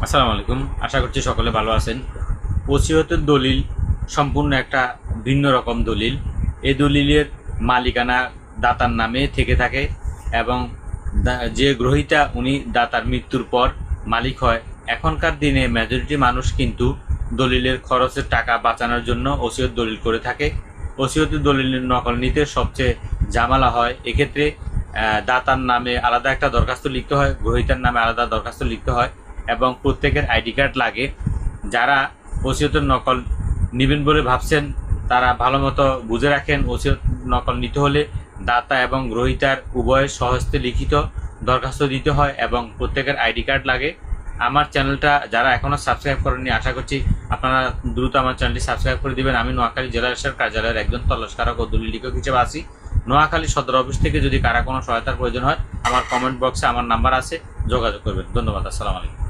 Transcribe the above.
আসসালামু আলাইকুম। আশা করছি সকলে ভালো আছেন। ওসিয়তের দলিল সম্পূর্ণ একটা ভিন্ন রকম দলিল। এই দলিলের মালিকানা দাতার নামে থেকে থাকে এবং যে গ্রহীতা উনি দাতার মৃত্যুর পর মালিক হয়। এখনকার দিনে মেজরিটি মানুষ কিন্তু দলিলের খরচের টাকা বাঁচানোর জন্য ওসিয়ত দলিল করে থাকে। ওসিয়তের দলিলের নকল নিতে সবচেয়ে ঝামেলা হয়। এক্ষেত্রে দাতার নামে আলাদা একটা দরখাস্ত লিখতে হয়, গ্রহীতার নামে আলাদা দরখাস্ত লিখতে হয় এবং প্রত্যেকের আইডি কার্ড লাগে। যারা ওসিয়তের নকল নেবেন বলে ভাবছেন তারা ভালো মতো বুঝে রাখেন, ওসিয়ত নকল নিতে হলে দাতা এবং গ্রহীতার উভয়ের স্বহস্তে লিখিত দরখাস্ত দিতে হয় এবং প্রত্যেকের আইডি কার্ড লাগে। আমার চ্যানেলটা যারা এখনও সাবস্ক্রাইব করেননি, আশা করছি আপনারা দ্রুত আমার চ্যানেলটি সাবস্ক্রাইব করে দেবেন। আমি নোয়াখালী জেলা রেজিস্ট্রার কার্যালয়ের একজন তলস্কারক ও দলিল লিখক হিসেবে আছি। নোয়াখালী সদর অফিস থেকে যদি কারা কোনো সহায়তার প্রয়োজন হয়, আমার কমেন্ট বক্সে আমার নাম্বার আছে, যোগাযোগ করবেন। ধন্যবাদ। আসসালামু আলাইকুম।